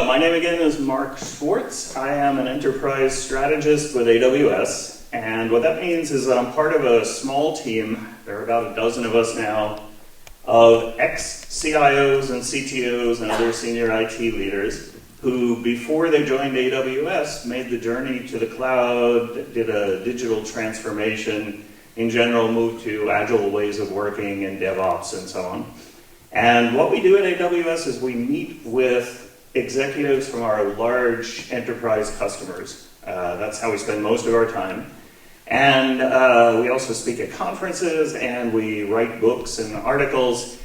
My name again is Mark Schwartz. I am an enterprise strategist with AWS, and what that means is that I'm part of a small team, there are about a dozen of us now, of ex-CIOs and CTOs and other senior IT leaders who, before they joined AWS, made the journey to the cloud, did a digital transformation, in general moved to agile ways of working and DevOps and so on. And what we do at AWS is we meet with executives from our large enterprise customers. That's how we spend most of our time. And we also speak at conferences and we write books and articles.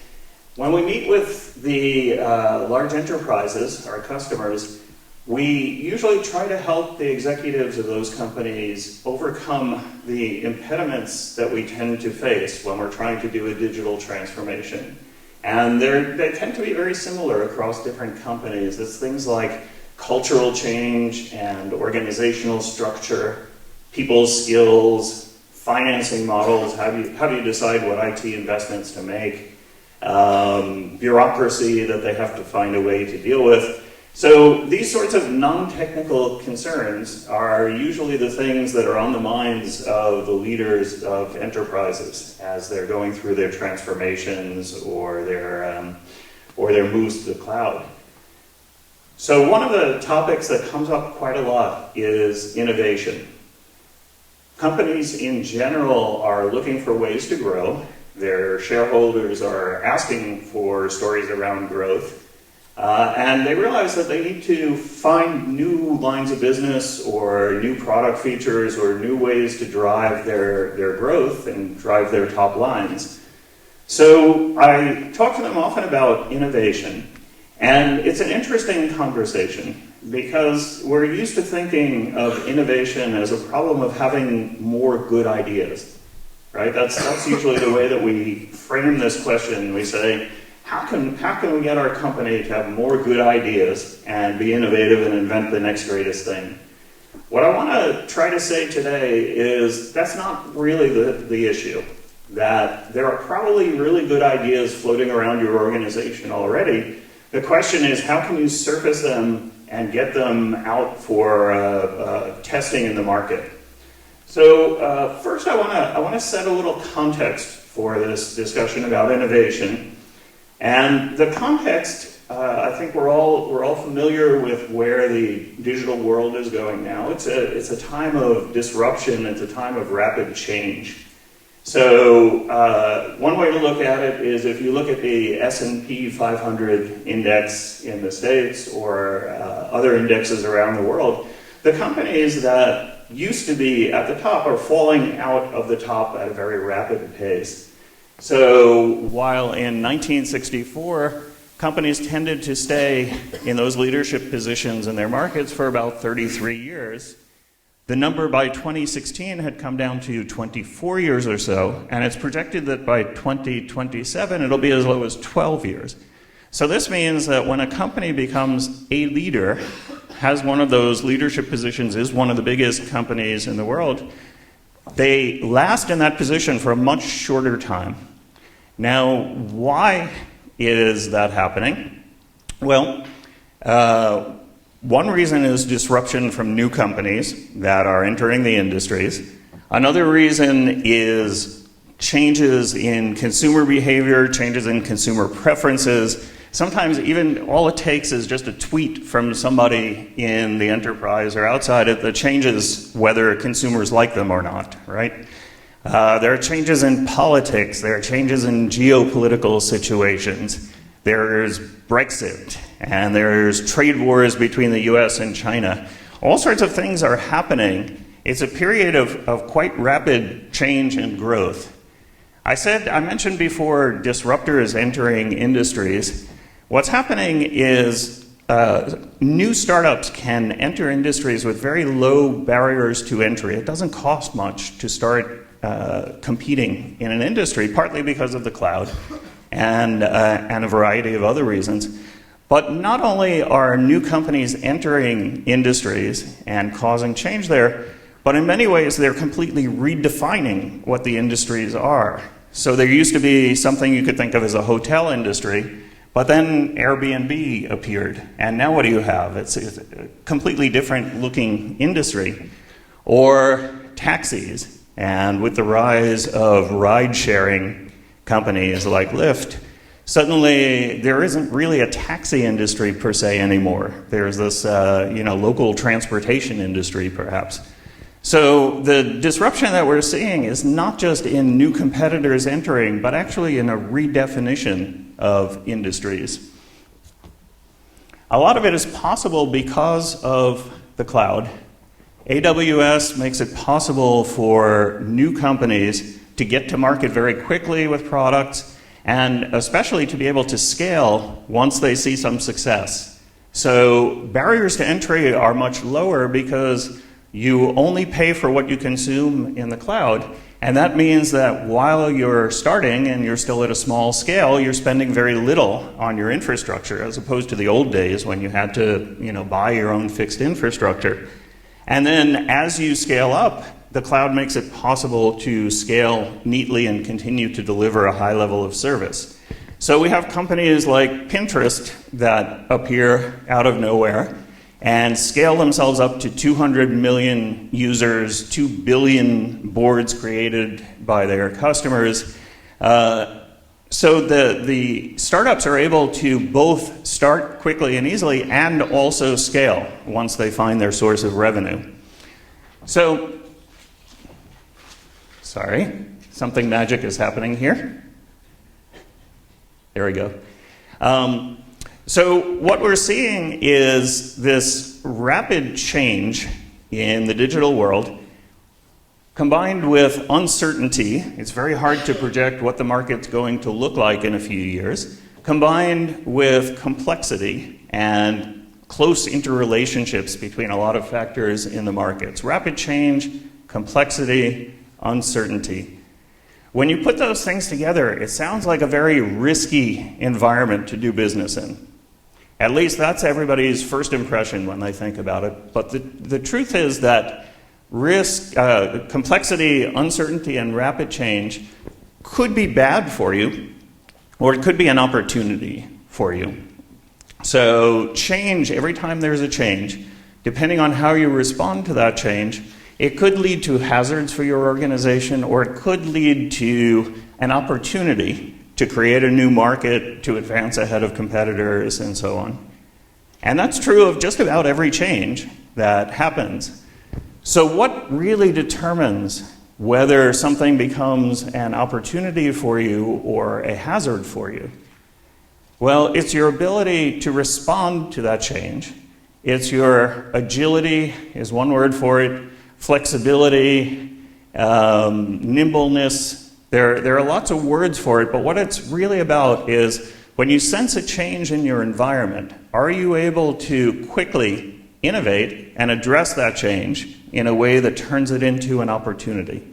When we meet with the large enterprises, our customers, we usually try to help the executives of those companies overcome the impediments that we tend to face when we're trying to do a digital transformation. And they tend to be very similar across different companies. It's things like cultural change and organizational structure, people's skills, financing models, how do you decide what IT investments to make, bureaucracy that they have to find a way to deal with. So these sorts of non-technical concerns are usually the things that are on the minds of the leaders of enterprises as they're going through their transformations or their moves to the cloud. So one of the topics that comes up quite a lot is innovation. Companies in general are looking for ways to grow. Their shareholders are asking for stories around growth. And they realize that they need to find new lines of business or new product features or new ways to drive their growth and drive their top lines. So I talk to them often about innovation. And it's an interesting conversation because we're used to thinking of innovation as a problem of having more good ideas, right? That's usually the way that we frame this question. We say, how can we get our company to have more good ideas and be innovative and invent the next greatest thing? What I want to try to say today is that's not really the issue. That there are probably really good ideas floating around your organization already. The question is, how can you surface them and get them out for testing in the market? So first I want to set a little context for this discussion about innovation. And the context, I think we're all familiar with where the digital world is going now. It's a time of disruption. It's a time of rapid change. So one way to look at it is if you look at the S&P 500 index in the States or other indexes around the world, the companies that used to be at the top are falling out of the top at a very rapid pace. So while in 1964, companies tended to stay in those leadership positions in their markets for about 33 years, the number by 2016 had come down to 24 years or so, and it's projected that by 2027 it'll be as low as 12 years. So this means that when a company becomes a leader, has one of those leadership positions, is one of the biggest companies in the world, they last in that position for a much shorter time. Now, why is that happening? Well, one reason is disruption from new companies that are entering the industries. Another reason is changes in consumer behavior, changes in consumer preferences. Sometimes even all it takes is just a tweet from somebody in the enterprise or outside it that changes whether consumers like them or not, right? There are changes in politics, there are changes in geopolitical situations, there's Brexit, and there's trade wars between the US and China. All sorts of things are happening. It's a period of quite rapid change and growth. I mentioned before disruptors entering industries. What's happening is new startups can enter industries with very low barriers to entry. It doesn't cost much to start competing in an industry, partly because of the cloud and a variety of other reasons. But not only are new companies entering industries and causing change there, but in many ways they're completely redefining what the industries are. So there used to be something you could think of as a hotel industry, But then Airbnb appeared, and now what do you have? It's a completely different looking industry. Or taxis, and with the rise of ride-sharing companies like Lyft, suddenly there isn't really a taxi industry per se anymore. There's this local transportation industry perhaps. So the disruption that we're seeing is not just in new competitors entering, but actually in a redefinition of industries. A lot of it is possible because of the cloud. AWS makes it possible for new companies to get to market very quickly with products, and especially to be able to scale once they see some success. So barriers to entry are much lower because you only pay for what you consume in the cloud, and that means that while you're starting and you're still at a small scale, you're spending very little on your infrastructure, as opposed to the old days when you had to, buy your own fixed infrastructure. And then as you scale up, the cloud makes it possible to scale neatly and continue to deliver a high level of service. So we have companies like Pinterest that appear out of nowhere and scale themselves up to 200 million users, 2 billion boards created by their customers. So the startups are able to both start quickly and easily and also scale once they find their source of revenue. So, sorry, something magic is happening here. There we go. So what we're seeing is this rapid change in the digital world combined with uncertainty. It's very hard to project what the market's going to look like in a few years, combined with complexity and close interrelationships between a lot of factors in the markets. Rapid change, complexity, uncertainty. When you put those things together, it sounds like a very risky environment to do business in. At least that's everybody's first impression when they think about it. But the truth is that risk, complexity, uncertainty, and rapid change could be bad for you, or it could be an opportunity for you. So change, every time there's a change, depending on how you respond to that change, it could lead to hazards for your organization, or it could lead to an opportunity to create a new market, to advance ahead of competitors, and so on. And that's true of just about every change that happens. So what really determines whether something becomes an opportunity for you or a hazard for you? Well, it's your ability to respond to that change. It's your agility, is one word for it, flexibility, nimbleness. There are lots of words for it, but what it's really about is when you sense a change in your environment, are you able to quickly innovate and address that change in a way that turns it into an opportunity?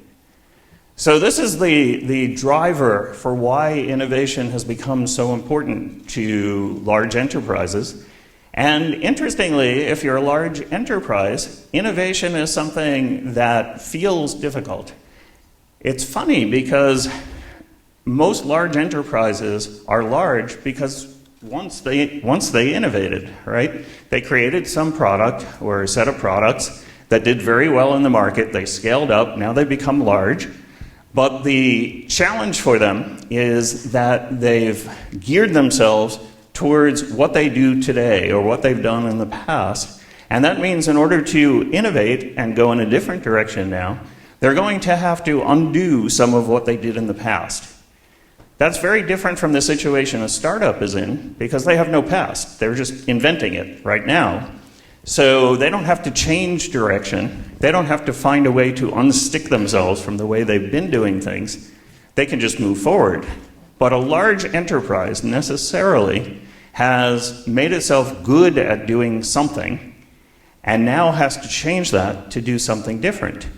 So this is the driver for why innovation has become so important to large enterprises. And interestingly, if you're a large enterprise, innovation is something that feels difficult. It's funny because most large enterprises are large because once they innovated, right? They created some product or a set of products that did very well in the market. They scaled up. Now they've become large. But the challenge for them is that they've geared themselves towards what they do today or what they've done in the past. And that means in order to innovate and go in a different direction now, they're going to have to undo some of what they did in the past. That's very different from the situation a startup is in because they have no past. They're just inventing it right now. So they don't have to change direction. They don't have to find a way to unstick themselves from the way they've been doing things. They can just move forward. But a large enterprise necessarily has made itself good at doing something and now has to change that to do something different.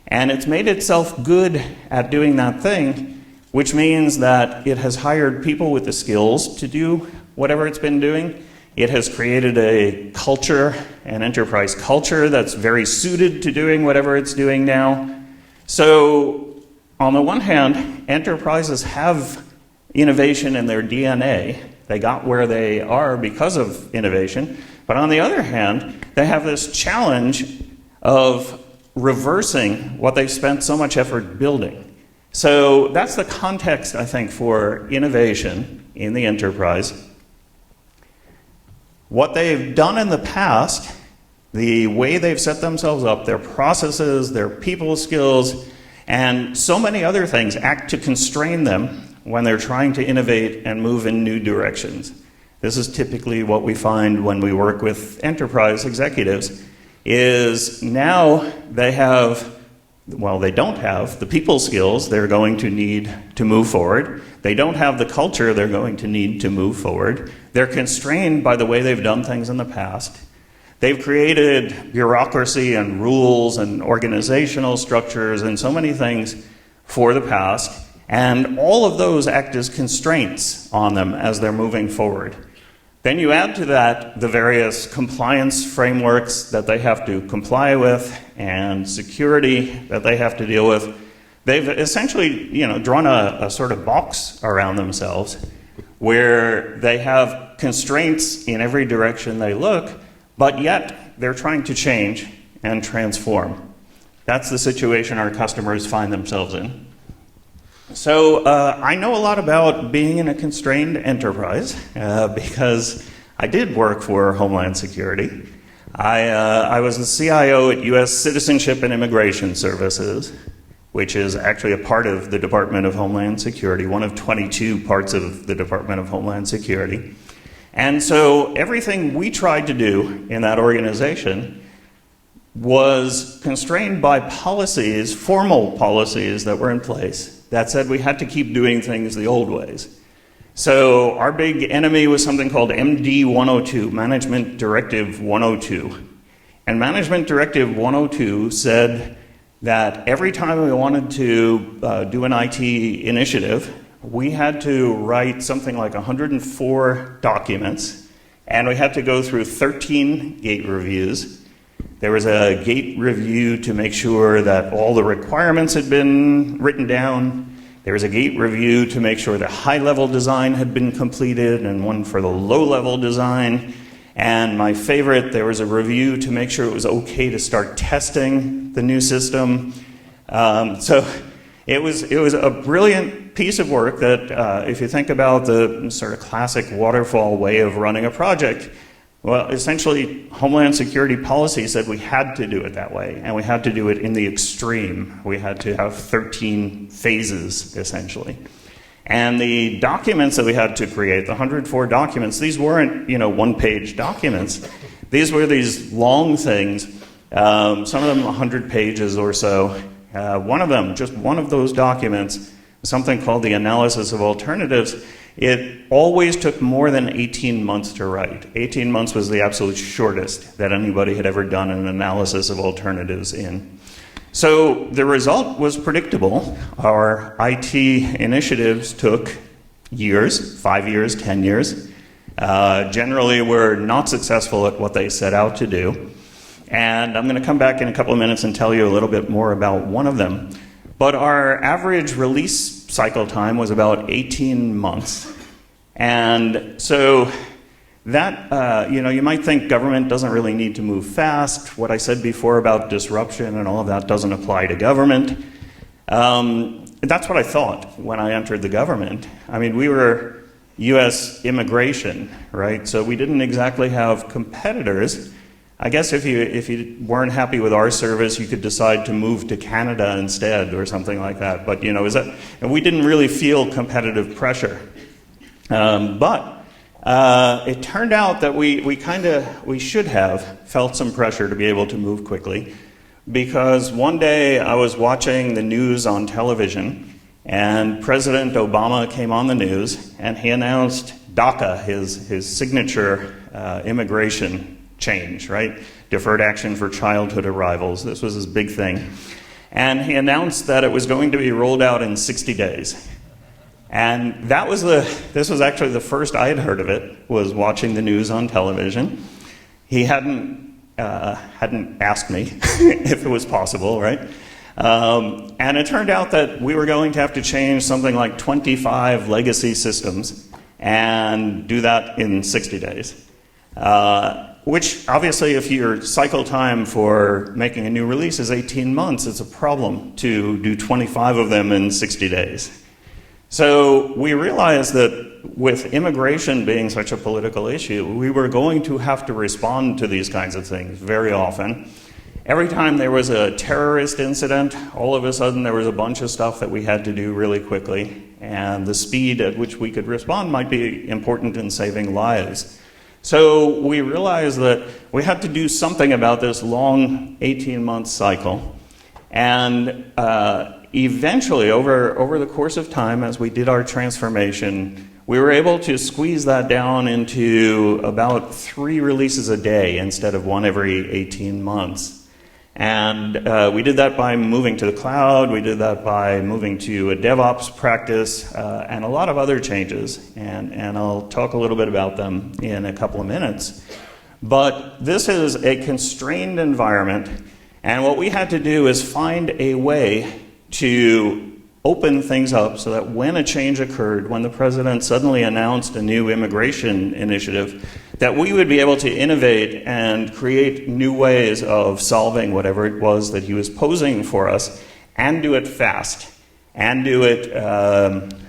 And it's made itself good at doing that thing, which means that it has hired people with the skills to do whatever it's been doing. It has created a culture, an enterprise culture that's very suited to doing whatever it's doing now. So on the one hand, enterprises have innovation in their DNA. They got where they are because of innovation. But on the other hand, they have this challenge of reversing what they've spent so much effort building. So that's the context, I think, for innovation in the enterprise. What they've done in the past, the way they've set themselves up, their processes, their people skills, and so many other things act to constrain them when they're trying to innovate and move in new directions. This is typically what we find when we work with enterprise executives, is now they have, well, they don't have the people skills they're going to need to move forward. They don't have the culture they're going to need to move forward. They're constrained by the way they've done things in the past. They've created bureaucracy and rules and organizational structures and so many things for the past, and all of those act as constraints on them as they're moving forward. Then you add to that the various compliance frameworks that they have to comply with and security that they have to deal with. They've essentially, drawn a sort of box around themselves where they have constraints in every direction they look, but yet they're trying to change and transform. That's the situation our customers find themselves in. So I know a lot about being in a constrained enterprise because I did work for Homeland Security. I was the CIO at U.S. Citizenship and Immigration Services, which is actually a part of the Department of Homeland Security, one of 22 parts of the Department of Homeland Security. And so everything we tried to do in that organization was constrained by policies, formal policies that were in place that said we had to keep doing things the old ways. So our big enemy was something called MD 102, Management Directive 102. And Management Directive 102 said that every time we wanted to do an IT initiative, we had to write something like 104 documents, and we had to go through 13 gate reviews. There was a gate review to make sure that all the requirements had been written down. There was a gate review to make sure the high-level design had been completed, and one for the low-level design. And my favorite, there was a review to make sure it was okay to start testing the new system. So it was a brilliant piece of work that, if you think about the sort of classic waterfall way of running a project, well, essentially, Homeland Security policy said we had to do it that way, and we had to do it in the extreme. We had to have 13 phases, essentially. And the documents that we had to create, the 104 documents, these weren't, one-page documents. These were these long things, some of them 100 pages or so. One of them, just one of those documents, something called the Analysis of Alternatives. It always took more than 18 months to write. 18 months was the absolute shortest that anybody had ever done an analysis of alternatives in. So the result was predictable. Our IT initiatives took years, 5 years, 10 years. Generally, we're not successful at what they set out to do. And I'm going to come back in a couple of minutes and tell you a little bit more about one of them. But our average release cycle time was about 18 months. And so that, you might think government doesn't really need to move fast. What I said before about disruption and all of that doesn't apply to government. That's what I thought when I entered the government. I mean, we were U.S. immigration, right? So we didn't exactly have competitors. I guess if you weren't happy with our service, you could decide to move to Canada instead or something like that. But and we didn't really feel competitive pressure. But it turned out that we should have felt some pressure to be able to move quickly, because one day I was watching the news on television, and President Obama came on the news, and he announced DACA, his signature immigration change, right? Deferred action for childhood arrivals. This was his big thing. And he announced that it was going to be rolled out in 60 days. And this was actually the first I had heard of it, was watching the news on television. He hadn't asked me if it was possible, right? And it turned out that we were going to have to change something like 25 legacy systems and do that in 60 days. Which obviously, if your cycle time for making a new release is 18 months, it's a problem to do 25 of them in 60 days. So we realized that with immigration being such a political issue, we were going to have to respond to these kinds of things very often. Every time there was a terrorist incident, all of a sudden there was a bunch of stuff that we had to do really quickly, and the speed at which we could respond might be important in saving lives. So we realized that we had to do something about this long 18-month cycle. And eventually, over the course of time, as we did our transformation, we were able to squeeze that down into about 3 releases a day instead of 1 every 18 months. And we did that by moving to the cloud, we did that by moving to a DevOps practice, and a lot of other changes. And I'll talk a little bit about them in a couple of minutes. But this is a constrained environment, and what we had to do is find a way to open things up so that when a change occurred, when the president suddenly announced a new immigration initiative, that we would be able to innovate and create new ways of solving whatever it was that he was posing for us, and do it fast, and do it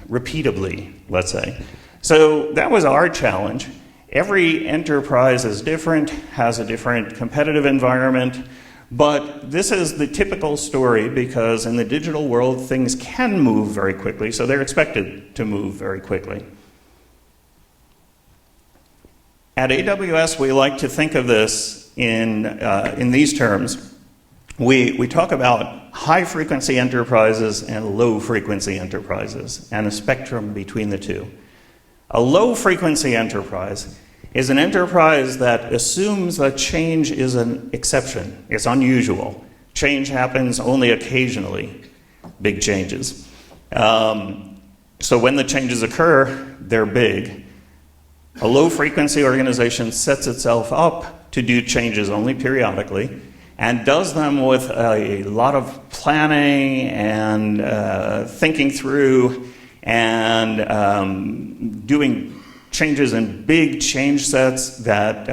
repeatably, let's say. So that was our challenge. Every enterprise is different, has a different competitive environment, but this is the typical story because in the digital world, things can move very quickly, so they're expected to move very quickly. At AWS, we like to think of this in these terms. We talk about high-frequency enterprises and low-frequency enterprises, and a spectrum between the two. A low-frequency enterprise is an enterprise that assumes that change is an exception. It's unusual. Change happens only occasionally, big changes. So when the changes occur, they're big. A low-frequency organization sets itself up to do changes only periodically, and does them with a lot of planning and thinking through and doing changes in big change sets that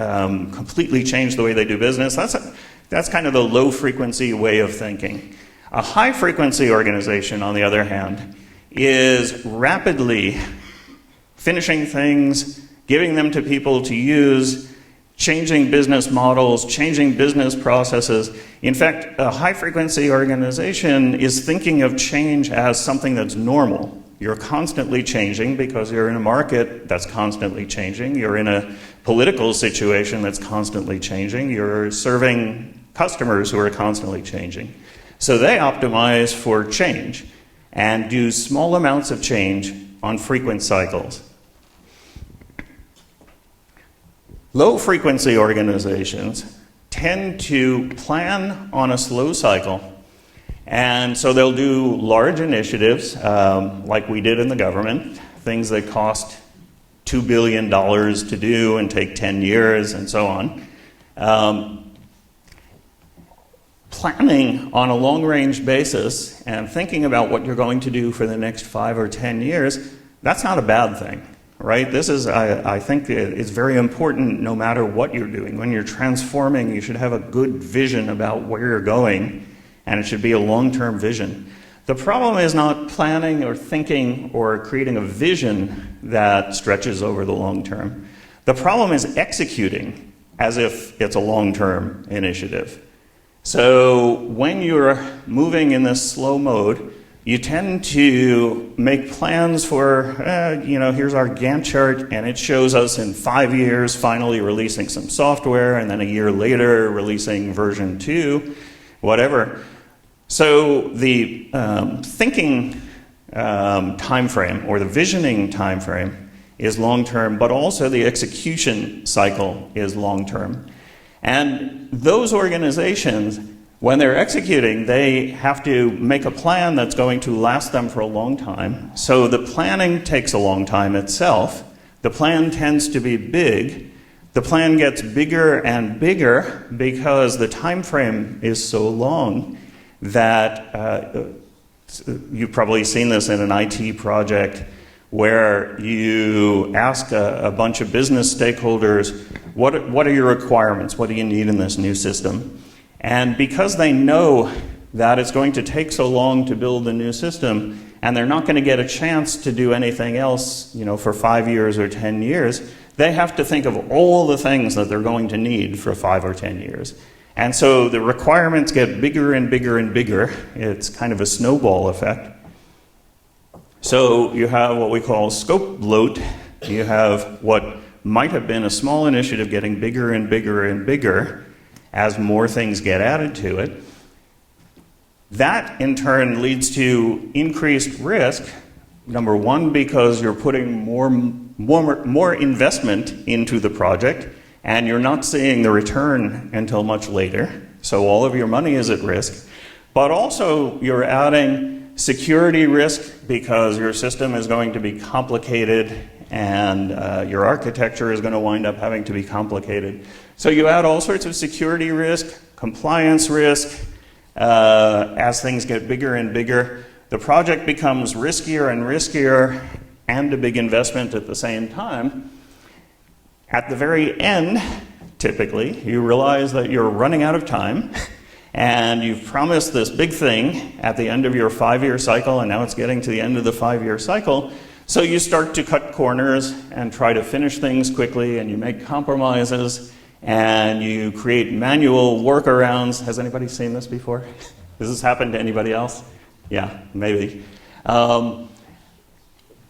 completely change the way they do business. That's kind of the low-frequency way of thinking. A high-frequency organization, on the other hand, is rapidly finishing things, giving them to people to use, changing business models, changing business processes. In fact, a high-frequency organization is thinking of change as something that's normal. You're constantly changing because you're in a market that's constantly changing. You're in a political situation that's constantly changing. You're serving customers who are constantly changing. So they optimize for change and do small amounts of change on frequent cycles. Low-frequency organizations tend to plan on a slow cycle, and so they'll do large initiatives, like we did in the government, things that cost $2 billion to do and take 10 years and so on. Planning on a long-range basis and thinking about what you're going to do for the next 5 or 10 years, that's not a bad thing. Right? This is, I think it's very important no matter what you're doing. When you're transforming, you should have a good vision about where you're going, and it should be a long-term vision. The problem is not planning or thinking or creating a vision that stretches over the long term. The problem is executing as if it's a long-term initiative. So when you're moving in this slow mode, you tend to make plans for, here's our Gantt chart, and it shows us in 5 years finally releasing some software, and then a year later releasing version 2, whatever. So the thinking time frame, or the visioning time frame, is long-term, but also the execution cycle is long-term. And those organizations, when they're executing, they have to make a plan that's going to last them for a long time. So the planning takes a long time itself. The plan tends to be big. The plan gets bigger and bigger because the time frame is so long that you've probably seen this in an IT project where you ask a bunch of business stakeholders, what are your requirements? What do you need in this new system? And because they know that it's going to take so long to build the new system, and they're not going to get a chance to do anything else, for 5 years or 10 years, they have to think of all the things that they're going to need for 5 or 10 years. And so the requirements get bigger and bigger and bigger. It's kind of a snowball effect. So you have what we call scope bloat. You have what might have been a small initiative getting bigger and bigger and bigger as more things get added to it. That, in turn, leads to increased risk, number one, because you're putting more investment into the project, and you're not seeing the return until much later, so all of your money is at risk. But also, you're adding security risk because your system is going to be complicated, and your architecture is going to wind up having to be complicated. So you add all sorts of security risk, compliance risk. As things get bigger and bigger, the project becomes riskier and riskier and a big investment at the same time. At the very end, typically, you realize that you're running out of time and you've promised this big thing at the end of your 5-year cycle, and now it's getting to the end of the 5-year cycle. So you start to cut corners and try to finish things quickly, and you make compromises, and you create manual workarounds. Has anybody seen this before? Has this happened to anybody else? Yeah, maybe. And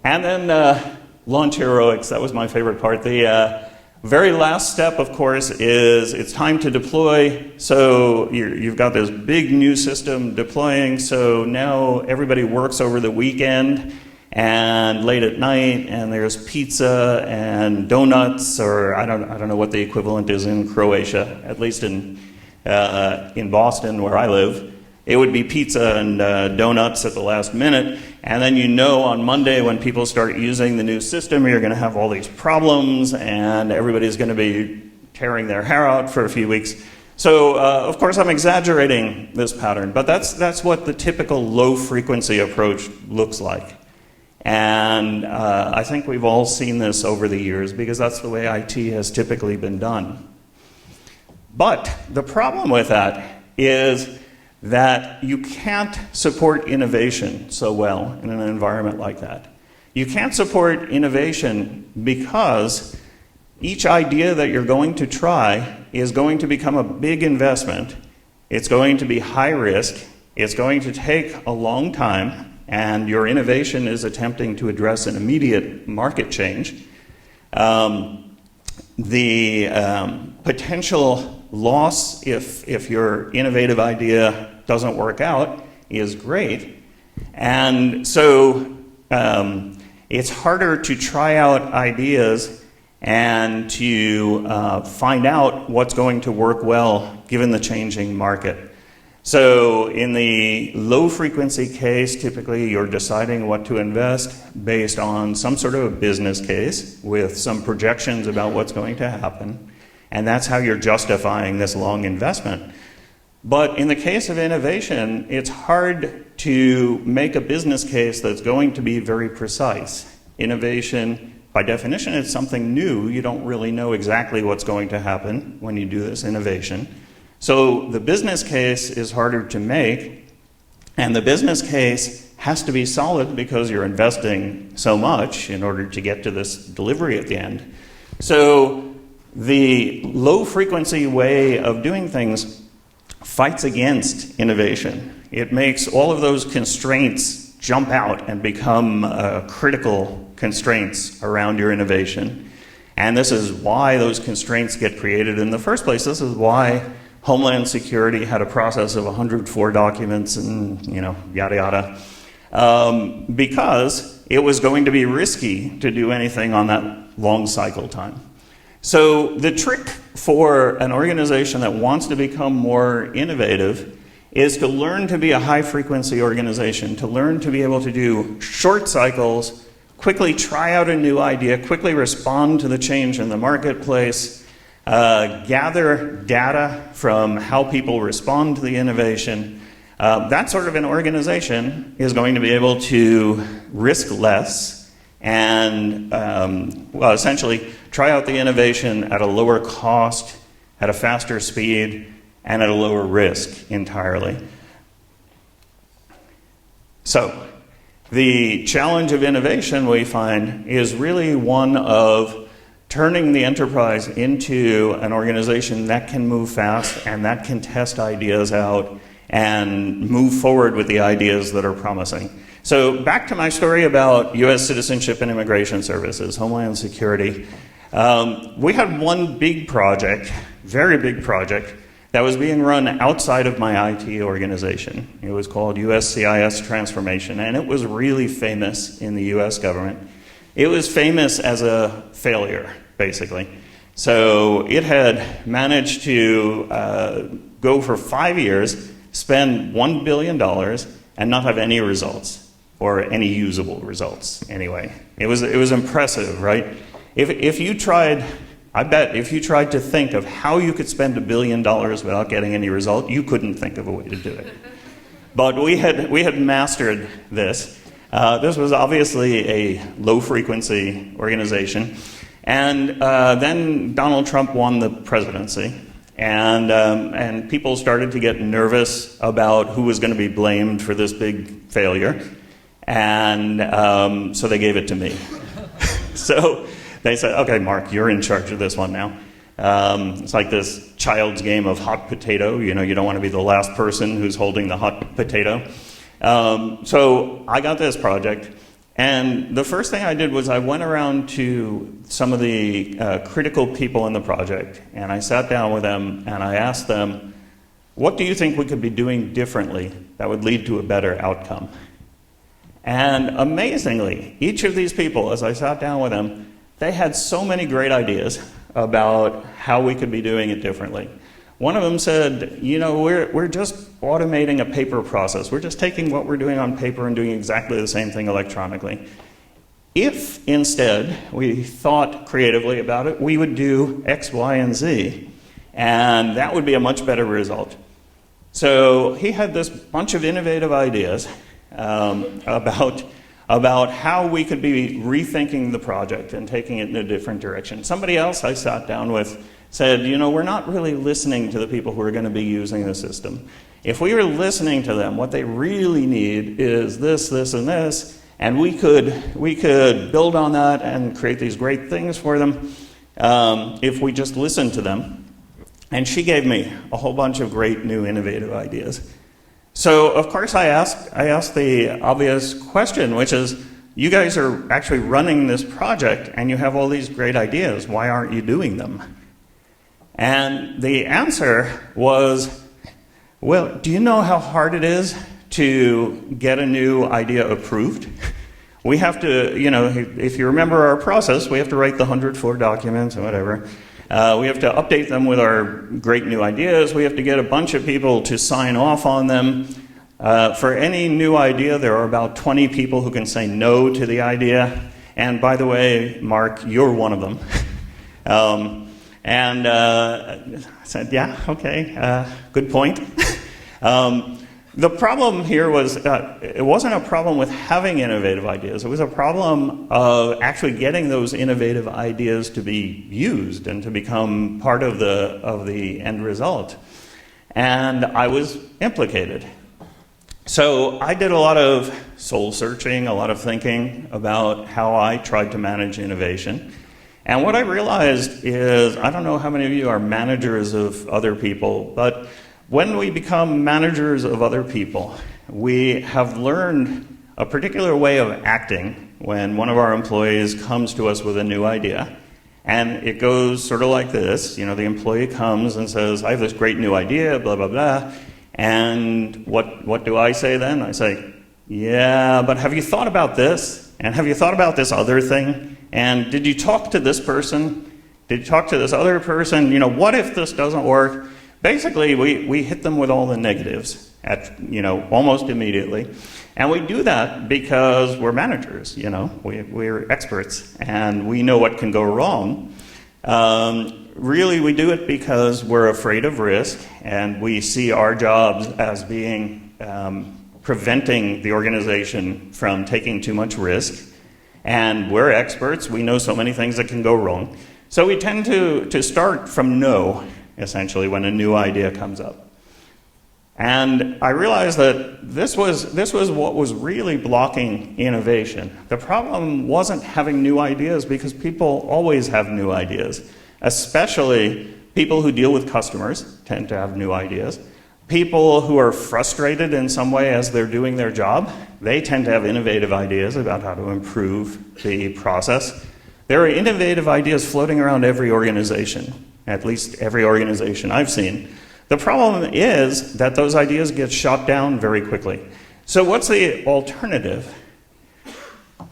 then launch heroics, that was my favorite part. The very last step, of course, is it's time to deploy. So you've got this big new system deploying, so now everybody works over the weekend and late at night, and there's pizza and donuts, or I don't know what the equivalent is in Croatia, at least in Boston where I live. It would be pizza and donuts at the last minute, and then on Monday when people start using the new system, you're going to have all these problems, and everybody's going to be tearing their hair out for a few weeks. So, of course, I'm exaggerating this pattern, but that's what the typical low-frequency approach looks like. And I think we've all seen this over the years because that's the way IT has typically been done. But the problem with that is that you can't support innovation so well in an environment like that. You can't support innovation because each idea that you're going to try is going to become a big investment. It's going to be high risk. It's going to take a long time. And your innovation is attempting to address an immediate market change. The potential loss if your innovative idea doesn't work out is great. And so it's harder to try out ideas and to find out what's going to work well given the changing market. So in the low-frequency case, typically you're deciding what to invest based on some sort of a business case with some projections about what's going to happen, and that's how you're justifying this long investment. But in the case of innovation, it's hard to make a business case that's going to be very precise. Innovation, by definition, it's something new. You don't really know exactly what's going to happen when you do this innovation. So the business case is harder to make, and the business case has to be solid because you're investing so much in order to get to this delivery at the end. So the low-frequency way of doing things fights against innovation. It makes all of those constraints jump out and become critical constraints around your innovation. And this is why those constraints get created in the first place. This is why Homeland Security had a process of 104 documents and, yada, yada, because it was going to be risky to do anything on that long cycle time. So the trick for an organization that wants to become more innovative is to learn to be a high-frequency organization, to learn to be able to do short cycles, quickly try out a new idea, quickly respond to the change in the marketplace, gather data from how people respond to the innovation. That sort of an organization is going to be able to risk less and, well, essentially try out the innovation at a lower cost, at a faster speed, and at a lower risk entirely. So, the challenge of innovation, we find, is really one of turning the enterprise into an organization that can move fast and that can test ideas out and move forward with the ideas that are promising. So back to my story about U.S. Citizenship and Immigration Services, Homeland Security. We had one big project, very big project, that was being run outside of my IT organization. It was called USCIS Transformation, and it was really famous in the U.S. government. It was famous as a failure, basically. So it had managed to go for 5 years, spend $1 billion, and not have any results, or any usable results, anyway. It was impressive, right? If you tried, I bet if you tried to think of how you could spend $1 billion without getting any result, you couldn't think of a way to do it. But we had mastered this. This was obviously a low-frequency organization. And then Donald Trump won the presidency. And people started to get nervous about who was going to be blamed for this big failure. And so they gave it to me. So they said, okay, Mark, you're in charge of this one now. It's like this child's game of hot potato. You know, you don't want to be the last person who's holding the hot potato. So I got this project. And the first thing I did was I went around to some of the critical people in the project. And I sat down with them and I asked them, what do you think we could be doing differently that would lead to a better outcome? And amazingly, each of these people, as I sat down with them, they had so many great ideas about how we could be doing it differently. One of them said, you know, we're just automating a paper process. We're just taking what we're doing on paper and doing exactly the same thing electronically. If instead we thought creatively about it, we would do X, Y, and Z, and that would be a much better result. So he had this bunch of innovative ideas about how we could be rethinking the project and taking it in a different direction. Somebody else I sat down with said, you know, we're not really listening to the people who are going to be using the system. If we were listening to them, what they really need is this, this, and this, and we could build on that and create these great things for them if we just listened to them. And she gave me a whole bunch of great new innovative ideas. So, of course, I asked the obvious question, which is, you guys are actually running this project and you have all these great ideas. Why aren't you doing them? And the answer was, well, do you know how hard it is to get a new idea approved? We have to, you know, if you remember our process, we have to write the 104 documents and whatever. We have to update them with our great new ideas. We have to get a bunch of people to sign off on them. For any new idea, there are about 20 people who can say no to the idea. And by the way, Mark, you're one of them. I said, yeah, okay, good point. The problem here was it wasn't a problem with having innovative ideas. It was a problem of actually getting those innovative ideas to be used and to become part of the end result. And I was implicated. So I did a lot of soul searching, a lot of thinking about how I tried to manage innovation. And what I realized is, I don't know how many of you are managers of other people, but when we become managers of other people, we have learned a particular way of acting when one of our employees comes to us with a new idea. And it goes sort of like this. You know, the employee comes and says, I have this great new idea, blah, blah, blah. And what do I say then? I say, yeah, but have you thought about this? And have you thought about this other thing? And did you talk to this person? Did you talk to this other person? You know, what if this doesn't work? Basically, we hit them with all the negatives almost immediately. And we do that because we're managers, you know. We're experts, and we know what can go wrong. Really, we do it because we're afraid of risk, and we see our jobs as being preventing the organization from taking too much risk. And we're experts. We know so many things that can go wrong. So we tend to start from no, essentially, when a new idea comes up. And I realized that this was what was really blocking innovation. The problem wasn't having new ideas, because people always have new ideas, especially people who deal with customers tend to have new ideas. People who are frustrated in some way as they're doing their job, they tend to have innovative ideas about how to improve the process. There are innovative ideas floating around every organization, at least every organization I've seen. The problem is that those ideas get shot down very quickly. So what's the alternative?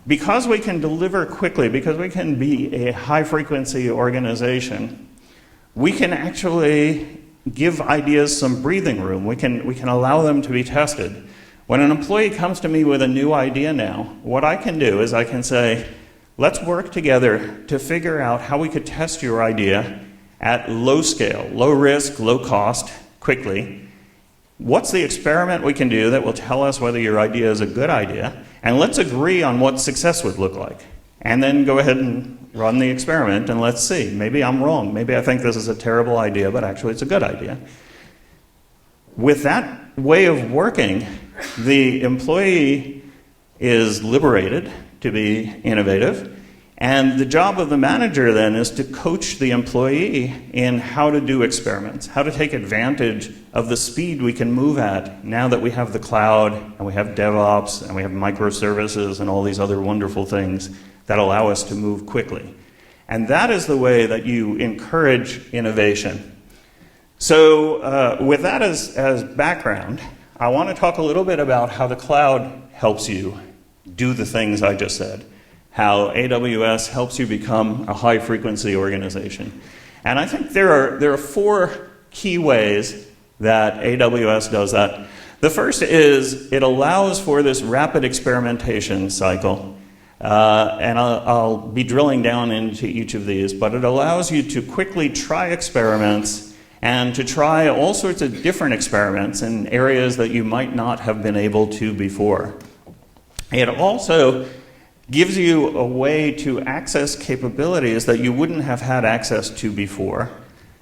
Because we can deliver quickly, because we can be a high-frequency organization, we can actually give ideas some breathing room. We can allow them to be tested. When an employee comes to me with a new idea now, what I can do is I can say, let's work together to figure out how we could test your idea at low scale, low risk, low cost, quickly. What's the experiment we can do that will tell us whether your idea is a good idea? And let's agree on what success would look like. And then go ahead and run the experiment and let's see. Maybe I'm wrong. Maybe I think this is a terrible idea, but actually it's a good idea. With that way of working, the employee is liberated to be innovative. And the job of the manager then is to coach the employee in how to do experiments, how to take advantage of the speed we can move at now that we have the cloud and we have DevOps and we have microservices and all these other wonderful things that allow us to move quickly. And that is the way that you encourage innovation. So with that as background, I want to talk a little bit about how the cloud helps you do the things I just said. How AWS helps you become a high-frequency organization. And I think there are 4 key ways that AWS does that. The first is it allows for this rapid experimentation cycle. And I'll be drilling down into each of these, but it allows you to quickly try experiments and to try all sorts of different experiments in areas that you might not have been able to before. It also gives you a way to access capabilities that you wouldn't have had access to before.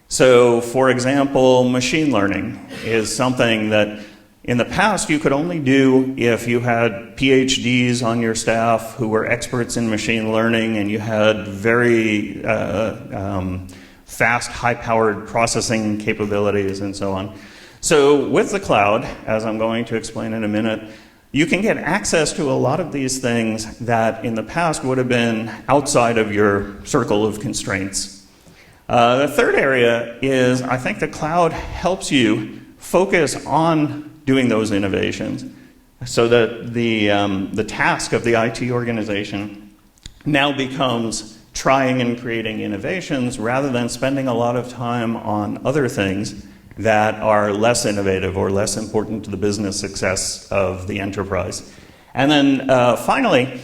So, for example, machine learning is something that in the past you could only do if you had PhDs on your staff who were experts in machine learning and you had very fast, high-powered processing capabilities and so on. So with the cloud, as I'm going to explain in a minute, you can get access to a lot of these things that in the past would have been outside of your circle of constraints. The third area is I think the cloud helps you focus on doing those innovations so that the task of the IT organization now becomes trying and creating innovations rather than spending a lot of time on other things that are less innovative or less important to the business success of the enterprise. And then finally,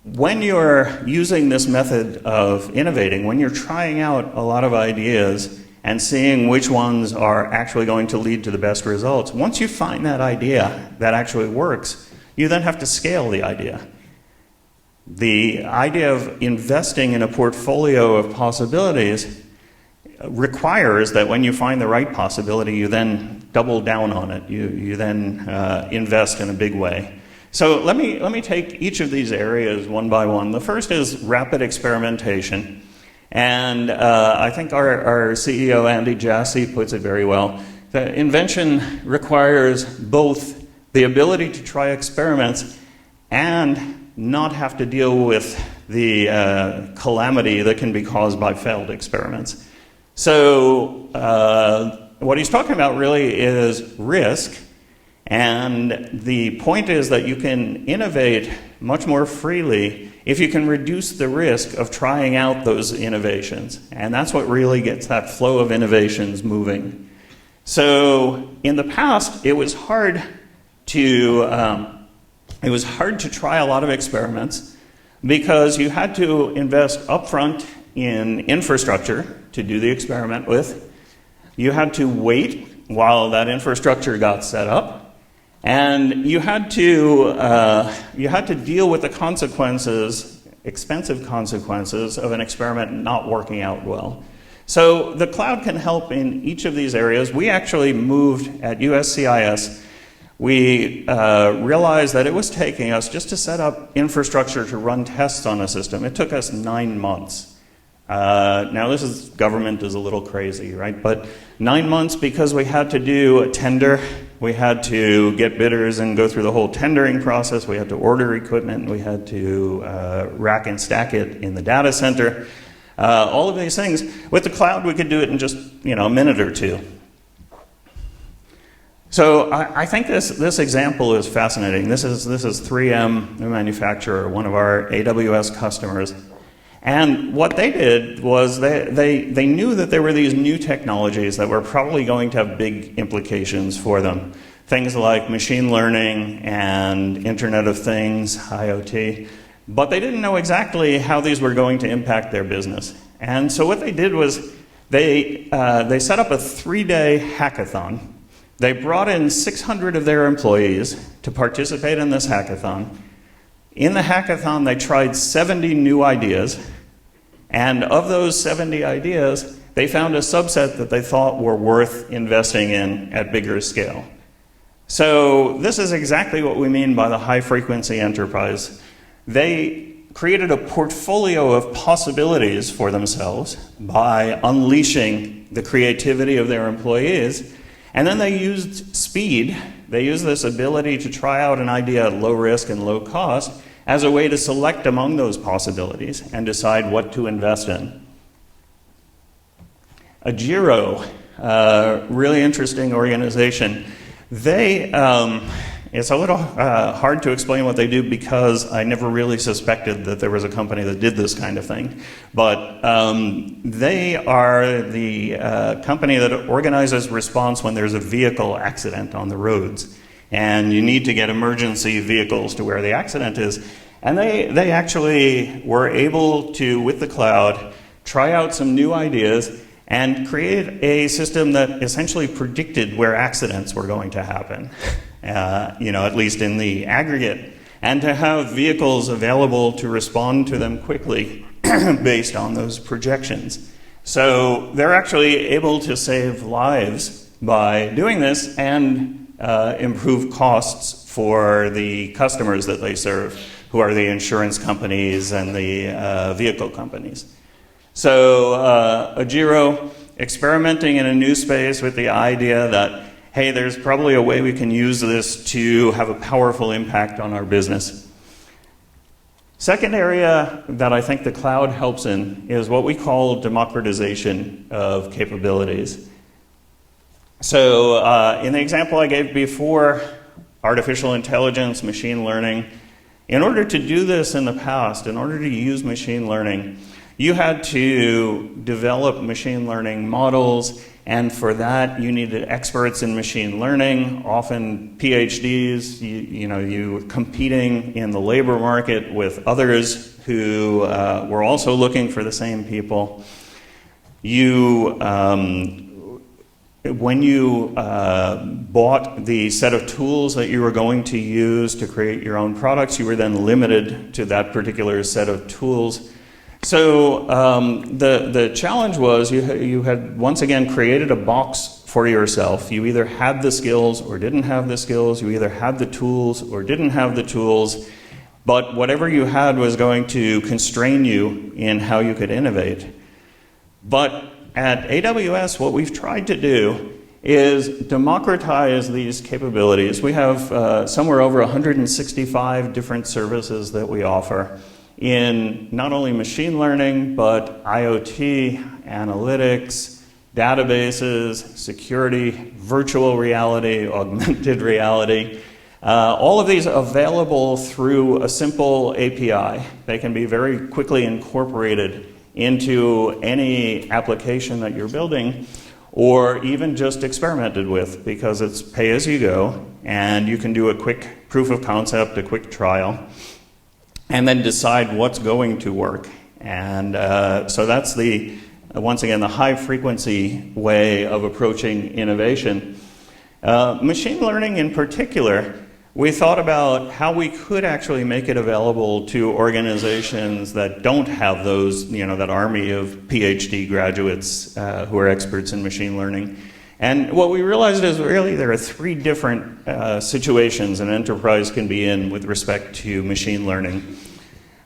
when you're using this method of innovating, when you're trying out a lot of ideas and seeing which ones are actually going to lead to the best results, once you find that idea that actually works, you then have to scale the idea. The idea of investing in a portfolio of possibilities requires that when you find the right possibility, you then double down on it. You then invest in a big way. So let me take each of these areas one by one. The first is rapid experimentation. And I think our CEO, Andy Jassy, puts it very well. The invention requires both the ability to try experiments and not have to deal with the calamity that can be caused by failed experiments. So what he's talking about really is risk, and the point is that you can innovate much more freely if you can reduce the risk of trying out those innovations, and that's what really gets that flow of innovations moving. So in the past, it was hard to try a lot of experiments because you had to invest upfront in infrastructure to do the experiment with. You had to wait while that infrastructure got set up. And you had to deal with the consequences, expensive consequences, of an experiment not working out well. So the cloud can help in each of these areas. We actually moved at USCIS. We realized that it was taking us, just to set up infrastructure to run tests on a system, it took us 9 months. Now government is a little crazy, right? But 9 months because we had to do a tender, we had to get bidders and go through the whole tendering process, we had to order equipment, we had to rack and stack it in the data center. All of these things. With the cloud, we could do it in just a minute or two. So I think this example is fascinating. This is 3M, the manufacturer, one of our AWS customers. And what they did was they knew that there were these new technologies that were probably going to have big implications for them. Things like machine learning and Internet of Things, IoT. But they didn't know exactly how these were going to impact their business. And so what they did was they set up a 3-day hackathon. They brought in 600 of their employees to participate in this hackathon. In the hackathon, they tried 70 new ideas. And of those 70 ideas, they found a subset that they thought were worth investing in at bigger scale. So this is exactly what we mean by the high-frequency enterprise. They created a portfolio of possibilities for themselves by unleashing the creativity of their employees. And then they used speed. They used this ability to try out an idea at low risk and low cost as a way to select among those possibilities and decide what to invest in. Agiro, really interesting organization. It's a little hard to explain what they do because I never really suspected that there was a company that did this kind of thing. But they are the company that organizes response when there's a vehicle accident on the roads. And you need to get emergency vehicles to where the accident is. And they actually were able to, with the cloud, try out some new ideas and create a system that essentially predicted where accidents were going to happen, at least in the aggregate, and to have vehicles available to respond to them quickly based on those projections. So they're actually able to save lives by doing this and improve costs for the customers that they serve, who are the insurance companies and the vehicle companies. So Agiro, experimenting in a new space with the idea that, hey, there's probably a way we can use this to have a powerful impact on our business. Second area that I think the cloud helps in is what we call democratization of capabilities. So in the example I gave before, artificial intelligence, machine learning, in order to do this in the past, in order to use machine learning, you had to develop machine learning models, and for that you needed experts in machine learning, often PhDs. You were competing in the labor market with others who were also looking for the same people. When you bought the set of tools that you were going to use to create your own products, you were then limited to that particular set of tools. So the challenge was you had once again created a box for yourself. You either had the skills or didn't have the skills. You either had the tools or didn't have the tools. But whatever you had was going to constrain you in how you could innovate. But at AWS, what we've tried to do is democratize these capabilities. We have somewhere over 165 different services that we offer in not only machine learning, but IoT, analytics, databases, security, virtual reality, augmented reality. All of these available through a simple API. They can be very quickly incorporated into any application that you're building, or even just experimented with, because it's pay as you go, and you can do a quick proof of concept, a quick trial, and then decide what's going to work. And so that's once again, the high frequency way of approaching innovation. Machine learning in particular, we thought about how we could actually make it available to organizations that don't have those, that army of PhD graduates who are experts in machine learning. And what we realized is really there are three different situations an enterprise can be in with respect to machine learning.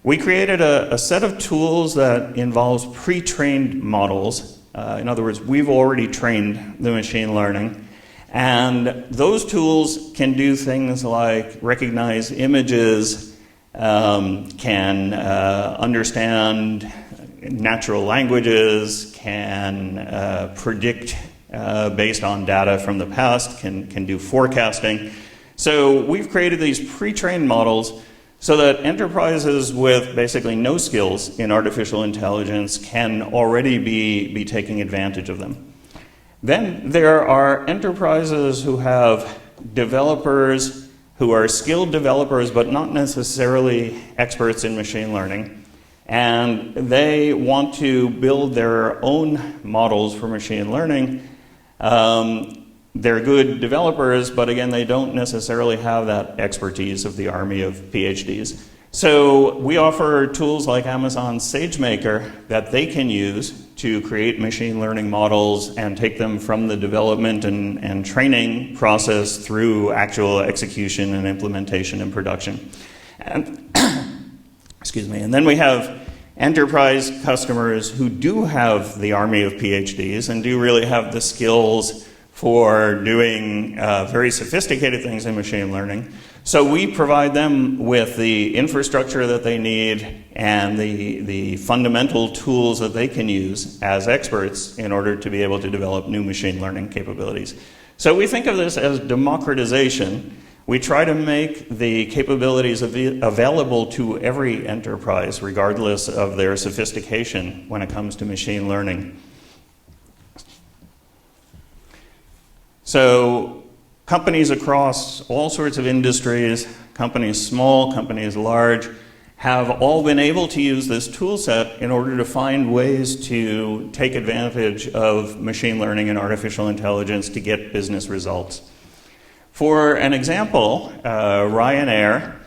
We created a set of tools that involves pre-trained models. In other words, we've already trained the machine learning. And those tools can do things like recognize images, can understand natural languages, can predict based on data from the past, can do forecasting. So we've created these pre-trained models so that enterprises with basically no skills in artificial intelligence can already be taking advantage of them. Then there are enterprises who have developers who are skilled developers but not necessarily experts in machine learning. And they want to build their own models for machine learning. They're good developers, but again, they don't necessarily have that expertise of the army of PhDs. So we offer tools like Amazon SageMaker that they can use to create machine learning models and take them from the development and training process through actual execution and implementation and production. And excuse me. And then we have enterprise customers who do have the army of PhDs and do really have the skills for doing very sophisticated things in machine learning. So we provide them with the infrastructure that they need and the fundamental tools that they can use as experts in order to be able to develop new machine learning capabilities. So we think of this as democratization. We try to make the capabilities available to every enterprise, regardless of their sophistication when it comes to machine learning. So companies across all sorts of industries, companies small, companies large, have all been able to use this tool set in order to find ways to take advantage of machine learning and artificial intelligence to get business results. For an example, Ryanair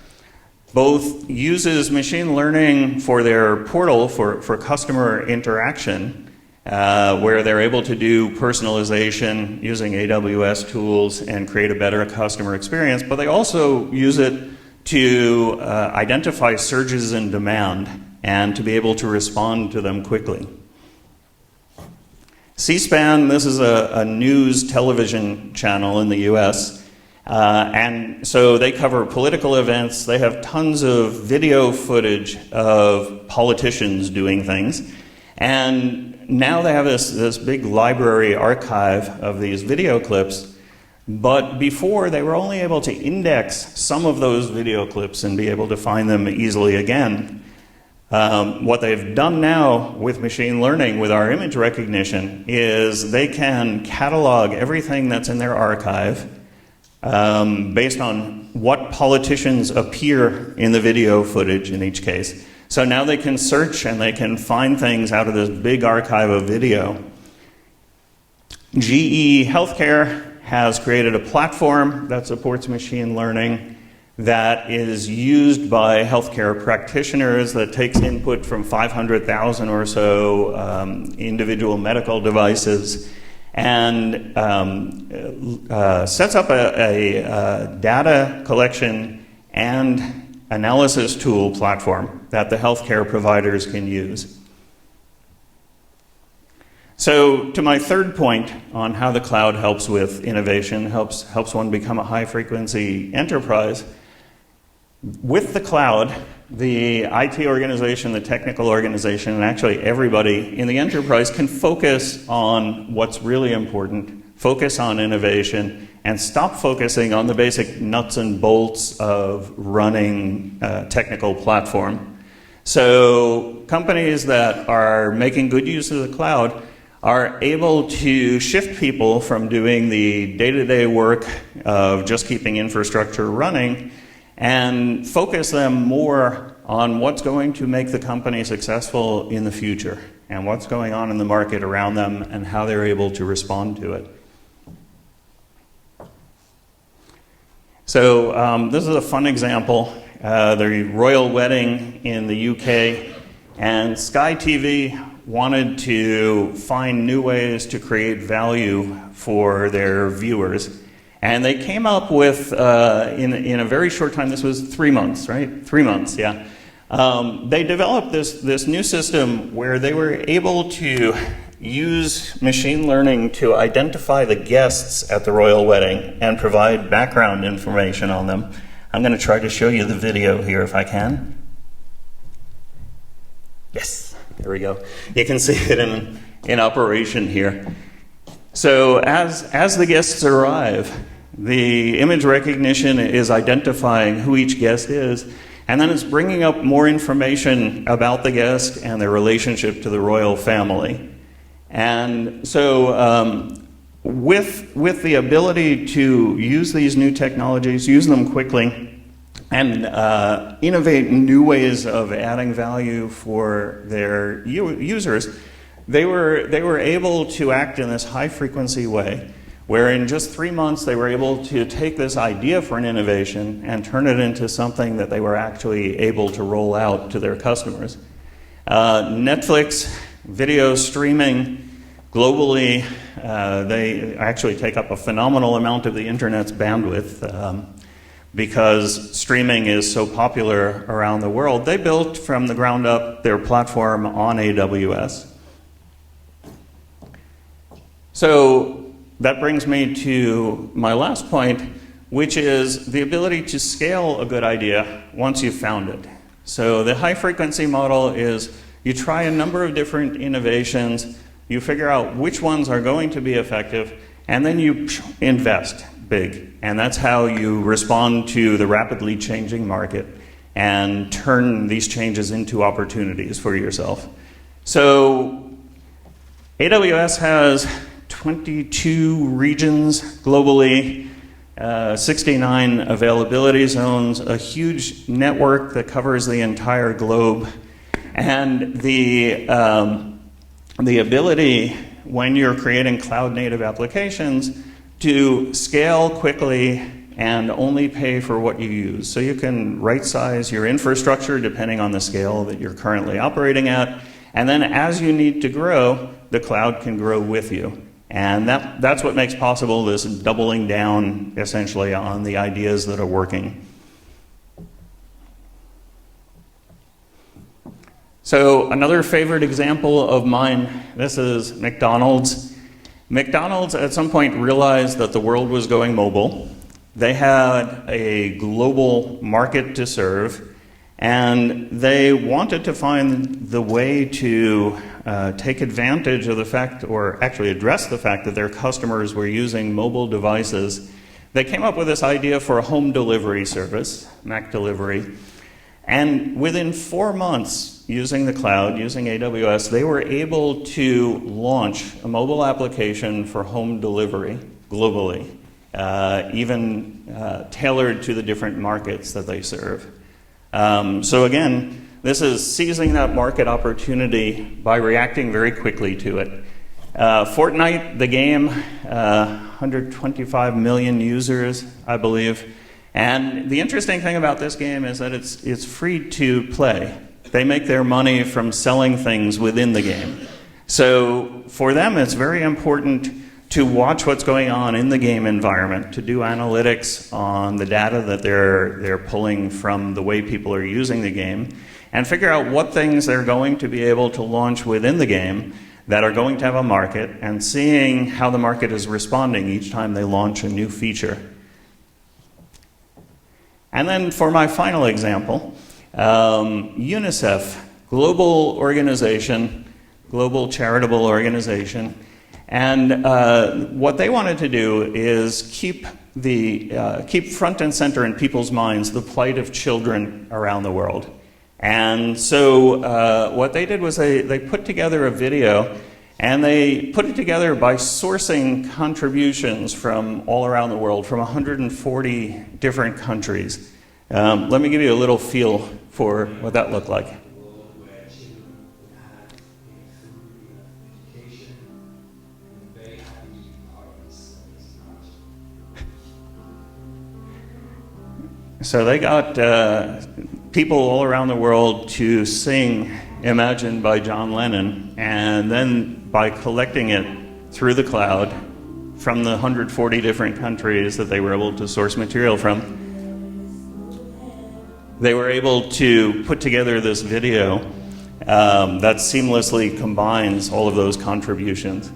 both uses machine learning for their portal for customer interaction, where they're able to do personalization using AWS tools and create a better customer experience, but they also use it to identify surges in demand and to be able to respond to them quickly. C-SPAN, this is a news television channel in the US, and so they cover political events. They have tons of video footage of politicians doing things, and now they have this big library archive of these video clips, but before they were only able to index some of those video clips and be able to find them easily again. What they've done now with machine learning, with our image recognition, is they can catalog everything that's in their archive based on what politicians appear in the video footage in each case. So now they can search and they can find things out of this big archive of video. GE Healthcare has created a platform that supports machine learning that is used by healthcare practitioners, that takes input from 500,000 or so individual medical devices and sets up a data collection and analysis tool platform that the healthcare providers can use. So to my third point on how the cloud helps with innovation, helps one become a high-frequency enterprise, with the cloud, the IT organization, the technical organization, and actually everybody in the enterprise can focus on what's really important, focus on innovation, and stop focusing on the basic nuts and bolts of running a technical platform. So companies that are making good use of the cloud are able to shift people from doing the day-to-day work of just keeping infrastructure running and focus them more on what's going to make the company successful in the future and what's going on in the market around them and how they're able to respond to it. So this is a fun example. The royal wedding in the UK, and Sky TV wanted to find new ways to create value for their viewers. And they came up with, in a very short time, this was 3 months, right? 3 months, yeah. They developed this new system where they were able to use machine learning to identify the guests at the royal wedding and provide background information on them. I'm going to try to show you the video here if I can. Yes, there we go. You can see it in operation here. So as the guests arrive, the image recognition is identifying who each guest is, and then it's bringing up more information about the guest and their relationship to the royal family. And so with the ability to use these new technologies, use them quickly, and innovate new ways of adding value for their users, they were able to act in this high-frequency way, where in just 3 months they were able to take this idea for an innovation and turn it into something that they were actually able to roll out to their customers. Netflix, video streaming, globally, they actually take up a phenomenal amount of the internet's bandwidth because streaming is so popular around the world. They built from the ground up their platform on AWS. So that brings me to my last point, which is the ability to scale a good idea once you've found it. So the high frequency model is you try a number of different innovations, you figure out which ones are going to be effective, and then you invest big. And that's how you respond to the rapidly changing market and turn these changes into opportunities for yourself. So AWS has 22 regions globally, 69 availability zones, a huge network that covers the entire globe, and the ability, when you're creating cloud-native applications, to scale quickly and only pay for what you use. So you can right-size your infrastructure depending on the scale that you're currently operating at, and then as you need to grow, the cloud can grow with you. And that's what makes possible this doubling down, essentially, on the ideas that are working. So another favorite example of mine, this is McDonald's. McDonald's at some point realized that the world was going mobile. They had a global market to serve, and they wanted to find the way to take advantage of the fact, or actually address the fact, that their customers were using mobile devices. They came up with this idea for a home delivery service, Mac Delivery, and within 4 months, using the cloud, using AWS, they were able to launch a mobile application for home delivery globally, even tailored to the different markets that they serve. So again, this is seizing that market opportunity by reacting very quickly to it. Fortnite, the game, 125 million users, I believe. And the interesting thing about this game is that it's free to play. They make their money from selling things within the game. So for them, it's very important to watch what's going on in the game environment, to do analytics on the data that they're pulling from the way people are using the game, and figure out what things they're going to be able to launch within the game that are going to have a market, and seeing how the market is responding each time they launch a new feature. And then for my final example, UNICEF, global organization, global charitable organization, and what they wanted to do is keep front and center in people's minds the plight of children around the world. And so what they did was they put together a video, and they put it together by sourcing contributions from all around the world, from 140 different countries. Let me give you a little feel for what that looked like. So they got people all around the world to sing Imagine by John Lennon, and then by collecting it through the cloud from the 140 different countries that they were able to source material from, they were able to put together this video that seamlessly combines all of those contributions.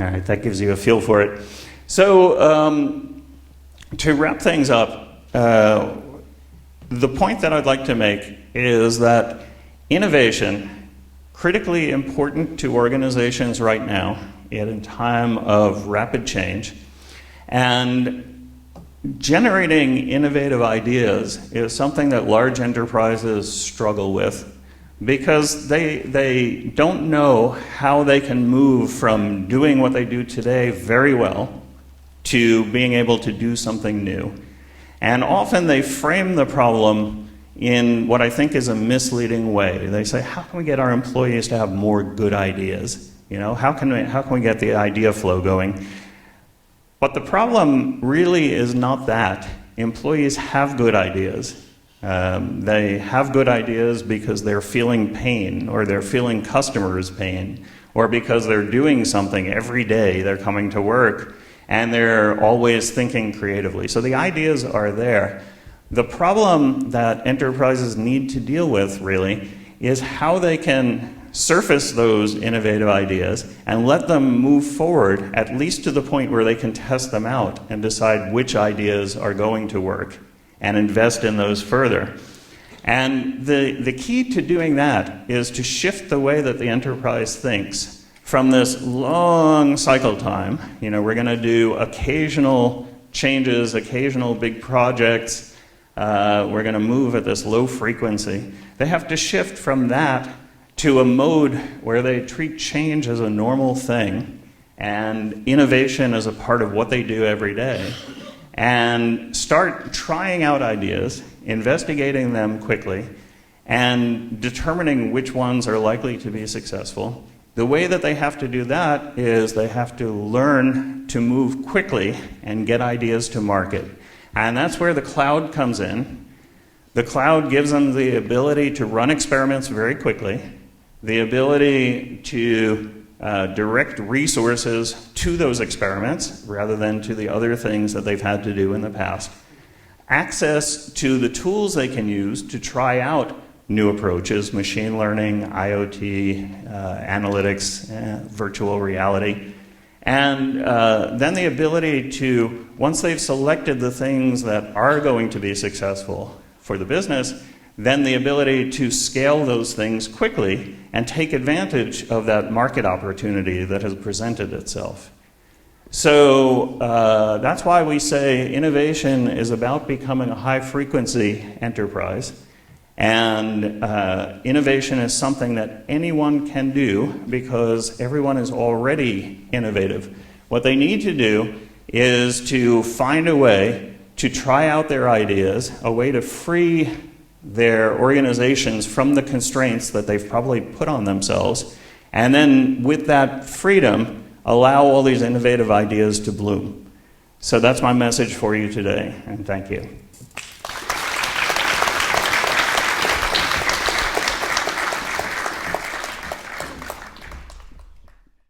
All right, that gives you a feel for it. So to wrap things up, the point that I'd like to make is that innovation, critically important to organizations right now in a time of rapid change, and generating innovative ideas is something that large enterprises struggle with, because they don't know how they can move from doing what they do today very well to being able to do something new. And often they frame the problem in what I think is a misleading way. They say, how can we get our employees to have more good ideas? You know, how can we get the idea flow going? But the problem really is not that. Employees have good ideas. They have good ideas because they're feeling pain, or they're feeling customers' pain, or because they're doing something every day. They're coming to work and they're always thinking creatively. So the ideas are there. The problem that enterprises need to deal with, really, is how they can surface those innovative ideas and let them move forward, at least to the point where they can test them out and decide which ideas are going to work, and invest in those further. And the key to doing that is to shift the way that the enterprise thinks from this long cycle time. You know, we're going to do occasional changes, occasional big projects. We're going to move at this low frequency. They have to shift from that to a mode where they treat change as a normal thing and innovation as a part of what they do every day, and start trying out ideas, investigating them quickly, and determining which ones are likely to be successful. The way that they have to do that is they have to learn to move quickly and get ideas to market. And that's where the cloud comes in. The cloud gives them the ability to run experiments very quickly, the ability to direct resources to those experiments rather than to the other things that they've had to do in the past, access to the tools they can use to try out new approaches, machine learning, IoT, analytics, virtual reality, and then the ability to, once they've selected the things that are going to be successful for the business, then the ability to scale those things quickly and take advantage of that market opportunity that has presented itself. So that's why we say innovation is about becoming a high-frequency enterprise. And innovation is something that anyone can do because everyone is already innovative. What they need to do is to find a way to try out their ideas, a way to free their organizations from the constraints that they've probably put on themselves, and then with that freedom, allow all these innovative ideas to bloom. So that's my message for you today, and thank you.